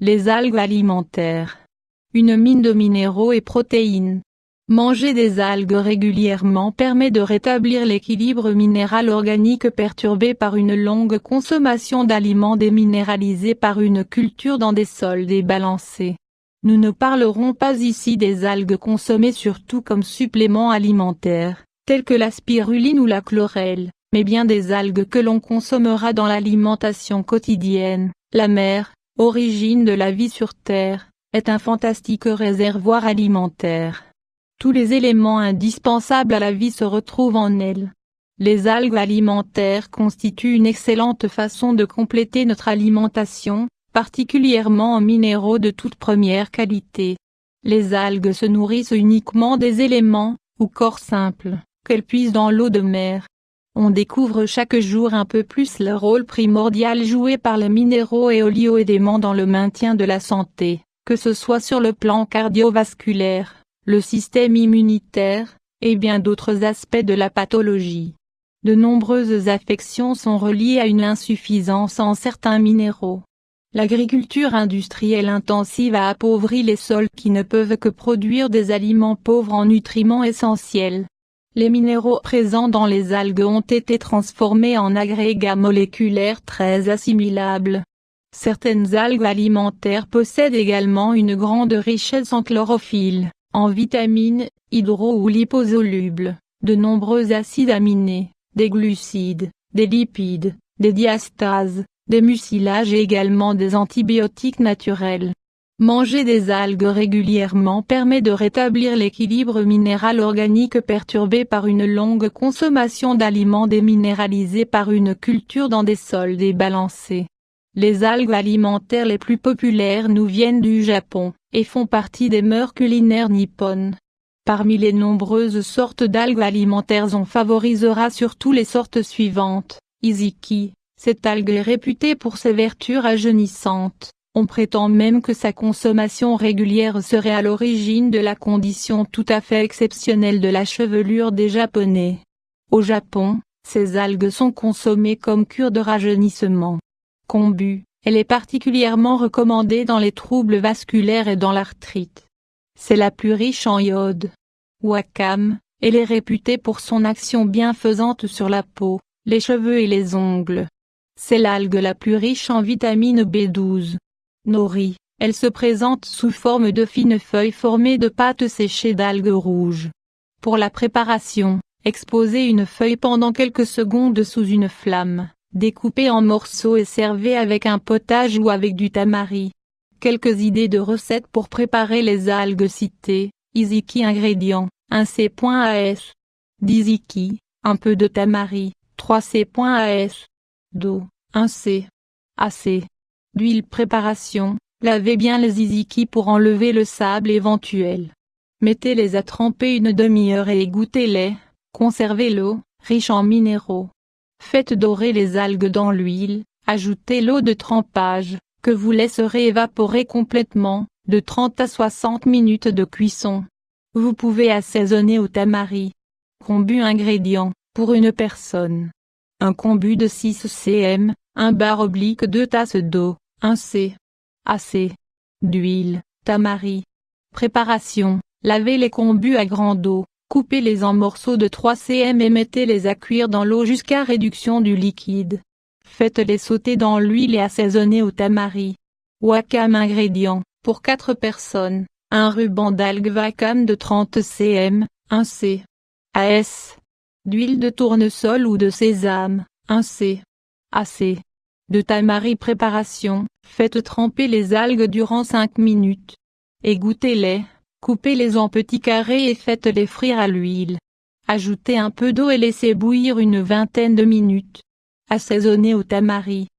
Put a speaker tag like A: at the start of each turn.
A: Les algues alimentaires. Une mine de minéraux et protéines. Manger des algues régulièrement permet de rétablir l'équilibre minéral organique perturbé par une longue consommation d'aliments déminéralisés par une culture dans des sols débalancés. Nous ne parlerons pas ici des algues consommées surtout comme suppléments alimentaires, tels que la spiruline ou la chlorelle, mais bien des algues que l'on consommera dans l'alimentation quotidienne. La mer, origine de la vie sur Terre, est un fantastique réservoir alimentaire. Tous les éléments indispensables à la vie se retrouvent en elle. Les algues alimentaires constituent une excellente façon de compléter notre alimentation, particulièrement en minéraux de toute première qualité. Les algues se nourrissent uniquement des éléments, ou corps simples, qu'elles puisent dans l'eau de mer. On découvre chaque jour un peu plus le rôle primordial joué par les minéraux et oligo-éléments dans le maintien de la santé, que ce soit sur le plan cardiovasculaire, le système immunitaire, et bien d'autres aspects de la pathologie. De nombreuses affections sont reliées à une insuffisance en certains minéraux. L'agriculture industrielle intensive a appauvri les sols qui ne peuvent que produire des aliments pauvres en nutriments essentiels. Les minéraux présents dans les algues ont été transformés en agrégats moléculaires très assimilables. Certaines algues alimentaires possèdent également une grande richesse en chlorophylle, en vitamines, hydro- ou liposolubles, de nombreux acides aminés, des glucides, des lipides, des diastases, des mucilages et également des antibiotiques naturels. Manger des algues régulièrement permet de rétablir l'équilibre minéral organique perturbé par une longue consommation d'aliments déminéralisés par une culture dans des sols débalancés. Les algues alimentaires les plus populaires nous viennent du Japon, et font partie des mœurs culinaires nippones. Parmi les nombreuses sortes d'algues alimentaires on favorisera surtout les sortes suivantes. Iziki, cette algue est réputée pour ses vertus rajeunissantes. On prétend même que sa consommation régulière serait à l'origine de la condition tout à fait exceptionnelle de la chevelure des Japonais. Au Japon, ces algues sont consommées comme cure de rajeunissement. Kombu, elle est particulièrement recommandée dans les troubles vasculaires et dans l'arthrite. C'est la plus riche en iode. Wakame, elle est réputée pour son action bienfaisante sur la peau, les cheveux et les ongles. C'est l'algue la plus riche en vitamine B12. Nori, elle se présente sous forme de fines feuilles formées de pâtes séchées d'algues rouges. Pour la préparation, exposez une feuille pendant quelques secondes sous une flamme, découpez en morceaux et servez avec un potage ou avec du tamari. Quelques idées de recettes pour préparer les algues citées. Iziki ingrédients, 1 c.as. D'iziki, un peu de tamari, 3 c.as. D'eau, 1 c. Ac. D'huile préparation, lavez bien les iziki pour enlever le sable éventuel. Mettez-les à tremper une demi-heure et égouttez-les, conservez l'eau, riche en minéraux. Faites dorer les algues dans l'huile, ajoutez l'eau de trempage, que vous laisserez évaporer complètement, de 30 à 60 minutes de cuisson. Vous pouvez assaisonner au tamari. Kombu ingrédients, pour une personne. Un kombu de 6 cm, 1/2 tasses d'eau, 1 c. Ac. D'huile, tamari. Préparation, lavez les kombus à grande eau, coupez-les en morceaux de 3 cm et mettez-les à cuire dans l'eau jusqu'à réduction du liquide. Faites-les sauter dans l'huile et assaisonnez au tamari. Wakame ingrédients, pour 4 personnes, un ruban d'algues wakame de 30 cm, 1 c. As. D'huile de tournesol ou de sésame, 1 c. Ac. De tamari préparation, faites tremper les algues durant 5 minutes. Égouttez-les, coupez-les en petits carrés et faites-les frire à l'huile. Ajoutez un peu d'eau et laissez bouillir une vingtaine de minutes. Assaisonnez au tamari.